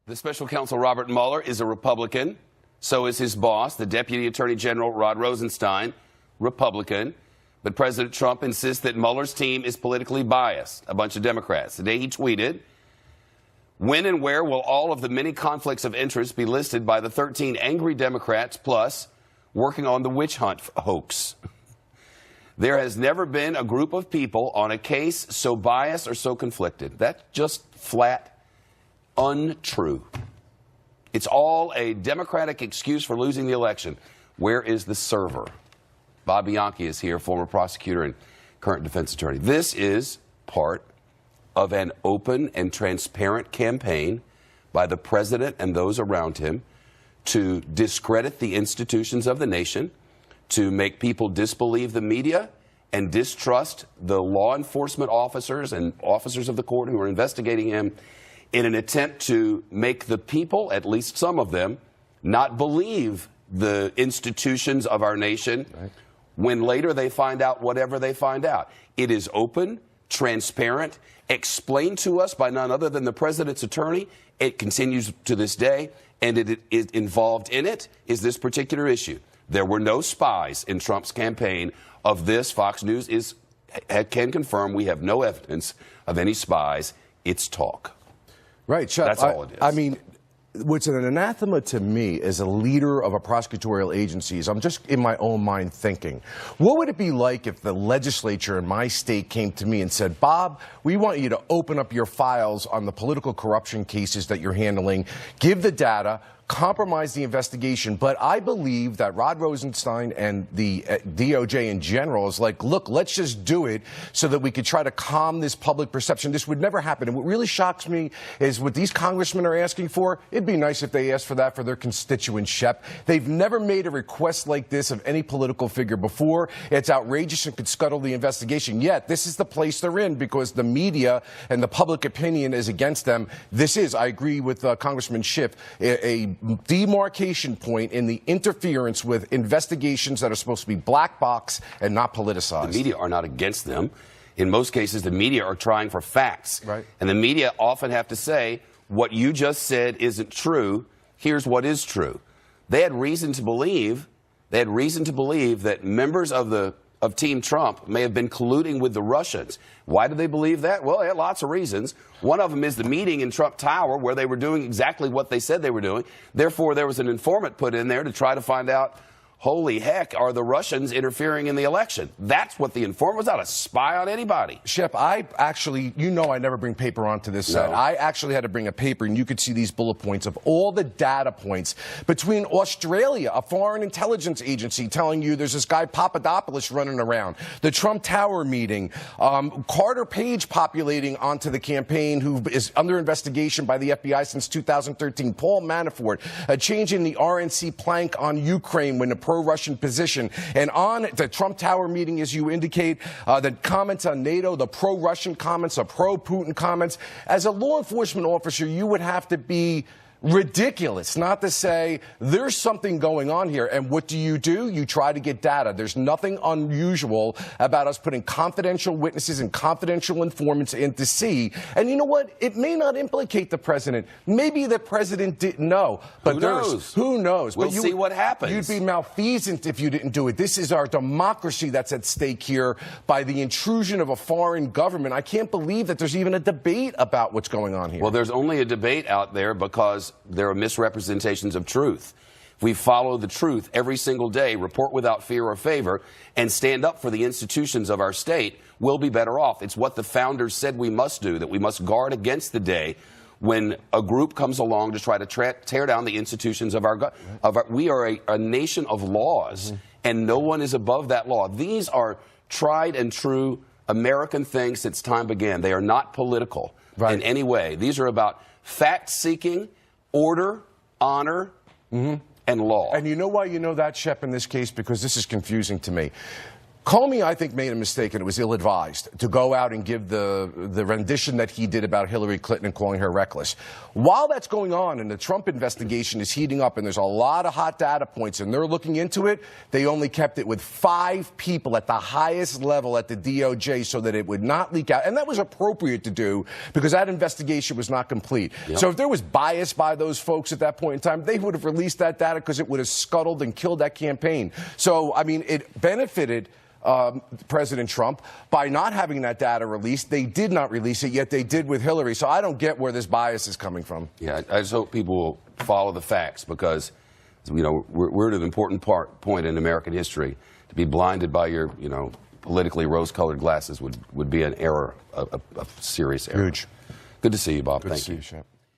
The special counsel, Robert Mueller, is a Republican. So is his boss, the Deputy Attorney General, Rod Rosenstein, Republican. But President Trump insists that Mueller's team is politically biased, a bunch of Democrats. Today he tweeted, "When and where will all of the many conflicts of interest be listed by the 13 angry Democrats plus working on the witch hunt hoax? There has never been a group of people on a case so biased or so conflicted." That's just flat untrue. It's all a Democratic excuse for losing the election. Where is the server? Bob Bianchi is here, former prosecutor and current defense attorney. This is part of an open and transparent campaign by the president and those around him to discredit the institutions of the nation, to make people disbelieve the media and distrust the law enforcement officers and officers of the court who are investigating him, in an attempt to make the people, at least some of them, not believe the institutions of our nation when later they find out whatever they find out. It is open, transparent, explained to us by none other than the president's attorney. It continues to this day, and it is involved in it is this particular issue. There were no spies in Trump's campaign of this. Fox News can confirm we have no evidence of any spies. It's talk. Right, Shep, that's all it is. I mean, what's an anathema to me as a leader of a prosecutorial agency is I'm just in my own mind thinking, what would it be like if the legislature in my state came to me and said, "Bob, we want you to open up your files on the political corruption cases that you're handling, give the data, compromise the investigation, but I believe that Rod Rosenstein and the DOJ in general is like, look, let's just do it so that we could try to calm this public perception." This would never happen. And what really shocks me is what these congressmen are asking for. It'd be nice if they asked for that for their constituents, Shep. They've never made a request like this of any political figure before. It's outrageous and could scuttle the investigation. Yet this is the place they're in because the media and the public opinion is against them. This is, I agree with Congressman Schiff, a demarcation point in the interference with investigations that are supposed to be black box and not politicized. The media are not against them. In most cases, the media are trying for facts. Right. And the media often have to say, what you just said isn't true. Here's what is true. They had reason to believe that members of Team Trump may have been colluding with the Russians. Why do they believe that? Well, they had lots of reasons. One of them is the meeting in Trump Tower where they were doing exactly what they said they were doing. Therefore, there was an informant put in there to try to find out, holy heck, are the Russians interfering in the election? That's what the informant was, not a spy on anybody. Shep, I actually, I never bring paper onto this set. I actually had to bring a paper, and you could see these bullet points of all the data points between Australia, a foreign intelligence agency, telling you there's this guy Papadopoulos running around, the Trump Tower meeting, Carter Page populating onto the campaign, who is under investigation by the FBI since 2013, Paul Manafort, a change in the RNC plank on Ukraine when the pro-Russian position, and on the Trump Tower meeting, as you indicate, the comments on NATO, the pro-Russian comments, the pro-Putin comments. As a law enforcement officer, you would have to be ridiculous not to say there's something going on here. And what do? You try to get data. There's nothing unusual about us putting confidential witnesses and confidential informants in to see. And you know what? It may not implicate the president. Maybe the president didn't know. But who knows? We'll see what happens. You'd be malfeasant if you didn't do it. This is our democracy that's at stake here by the intrusion of a foreign government. I can't believe that there's even a debate about what's going on here. Well, there's only a debate out there because there are misrepresentations of truth. If we follow the truth every single day, report without fear or favor, and stand up for the institutions of our state, we'll be better off. It's what the founders said we must do, that we must guard against the day when a group comes along to try to tear down the institutions of our we are a nation of laws, and no one is above that law. These are tried and true American things since time began. They are not political in any way. These are about fact-seeking, order, honor, and law. And you know why you know that, Shep, in this case? Because this is confusing to me. Comey, I think, made a mistake, and it was ill-advised to go out and give the rendition that he did about Hillary Clinton and calling her reckless. While that's going on and the Trump investigation is heating up and there's a lot of hot data points and they're looking into it, they only kept it with 5 people at the highest level at the DOJ so that it would not leak out. And that was appropriate to do because that investigation was not complete. Yep. So if there was bias by those folks at that point in time, they would have released that data because it would have scuttled and killed that campaign. So, I mean, it benefited President Trump by not having that data released. They did not release it, yet they did with Hillary. So I don't get where this bias is coming from. Yeah, I just hope people will follow the facts because, you know, we're at an important point in American history. To be blinded by your, you know, politically rose-colored glasses would be an error, a serious error. Huge. Good to see you, Bob. Good Thank to see you. you, Shep.